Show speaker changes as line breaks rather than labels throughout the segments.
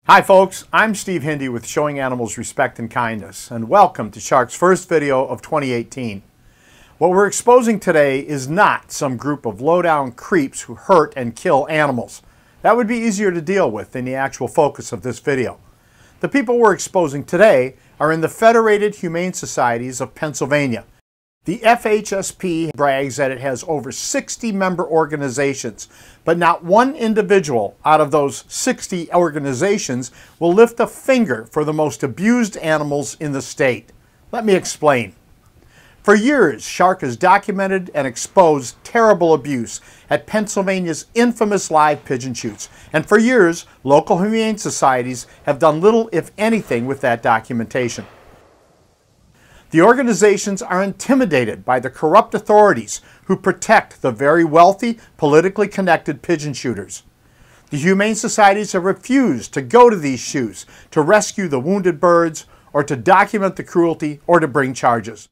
Hi folks, I'm Steve Hindi with Showing Animals Respect and Kindness, and welcome to Shark's first video of 2018. What we're exposing today is not some group of low-down creeps who hurt and kill animals. That would be easier to deal with than the actual focus of this video. The people we're exposing today are in the Federated Humane Societies of Pennsylvania. The FHSP brags that it has over 60 member organizations, but not one individual out of those 60 organizations will lift a finger for the most abused animals in the state. Let me explain. For years, Shark has documented and exposed terrible abuse at Pennsylvania's infamous live pigeon shoots. And for years, local humane societies have done little, if anything, with that documentation. The organizations are intimidated by the corrupt authorities who protect the very wealthy, politically connected pigeon shooters. The humane societies have refused to go to these shoots to rescue the wounded birds or to document the cruelty or to bring charges.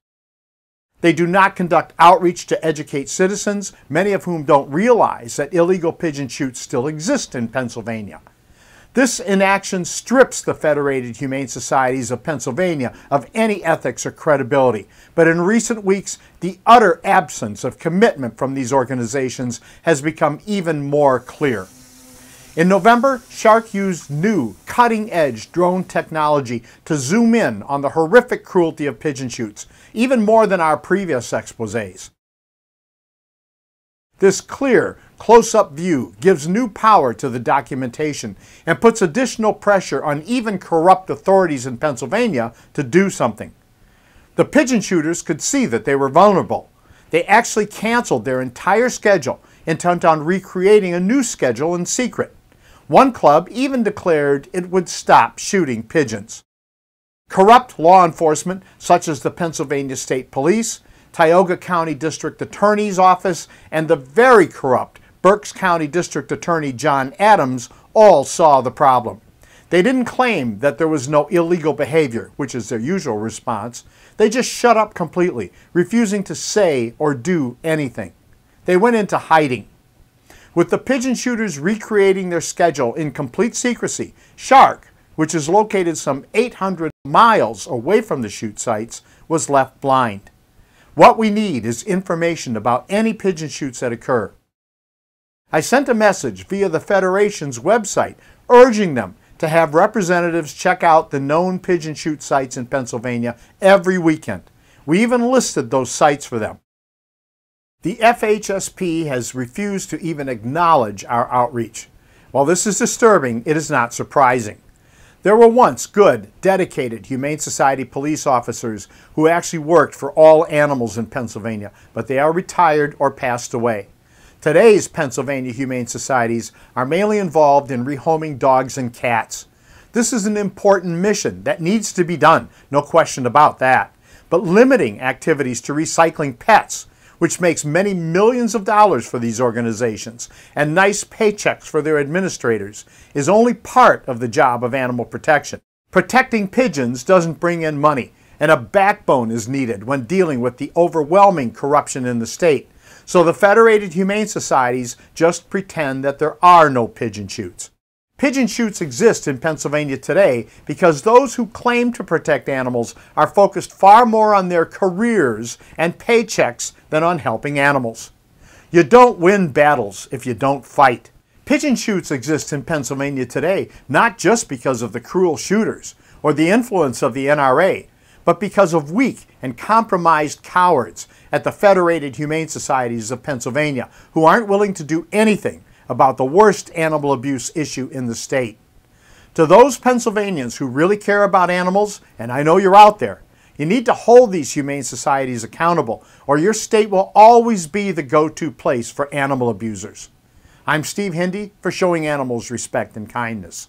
They do not conduct outreach to educate citizens, many of whom don't realize that illegal pigeon shoots still exist in Pennsylvania. This inaction strips the Federated Humane Societies of Pennsylvania of any ethics or credibility. But in recent weeks, the utter absence of commitment from these organizations has become even more clear. In November, Shark used new, cutting-edge drone technology to zoom in on the horrific cruelty of pigeon shoots, even more than our previous exposés. This clear, close-up view gives new power to the documentation and puts additional pressure on even corrupt authorities in Pennsylvania to do something. The pigeon shooters could see that they were vulnerable. They actually canceled their entire schedule, intent on recreating a new schedule in secret. One club even declared it would stop shooting pigeons. Corrupt law enforcement, such as the Pennsylvania State Police, Tioga County District Attorney's Office, and the very corrupt Berks County District Attorney John Adams all saw the problem. They didn't claim that there was no illegal behavior, which is their usual response. They just shut up completely, refusing to say or do anything. They went into hiding. With the pigeon shooters recreating their schedule in complete secrecy, Shark, which is located some 800 miles away from the shoot sites, was left blind. What we need is information about any pigeon shoots that occur. I sent a message via the Federation's website urging them to have representatives check out the known pigeon shoot sites in Pennsylvania every weekend. We even listed those sites for them. The FHSP has refused to even acknowledge our outreach. While this is disturbing, it is not surprising. There were once good, dedicated Humane Society police officers who actually worked for all animals in Pennsylvania, but they are retired or passed away. Today's Pennsylvania Humane Societies are mainly involved in rehoming dogs and cats. This is an important mission that needs to be done, no question about that. But limiting activities to recycling pets, which makes many millions of dollars for these organizations, and nice paychecks for their administrators, is only part of the job of animal protection. Protecting pigeons doesn't bring in money, and a backbone is needed when dealing with the overwhelming corruption in the state. So the Federated Humane Societies just pretend that there are no pigeon shoots. Pigeon shoots exist in Pennsylvania today because those who claim to protect animals are focused far more on their careers and paychecks than on helping animals. You don't win battles if you don't fight. Pigeon shoots exist in Pennsylvania today not just because of the cruel shooters or the influence of the NRA, but because of weak and compromised cowards at the Federated Humane Societies of Pennsylvania who aren't willing to do anything about the worst animal abuse issue in the state. To those Pennsylvanians who really care about animals, and I know you're out there, you need to hold these humane societies accountable, or your state will always be the go-to place for animal abusers. I'm Steve Hindi for Showing Animals Respect and Kindness.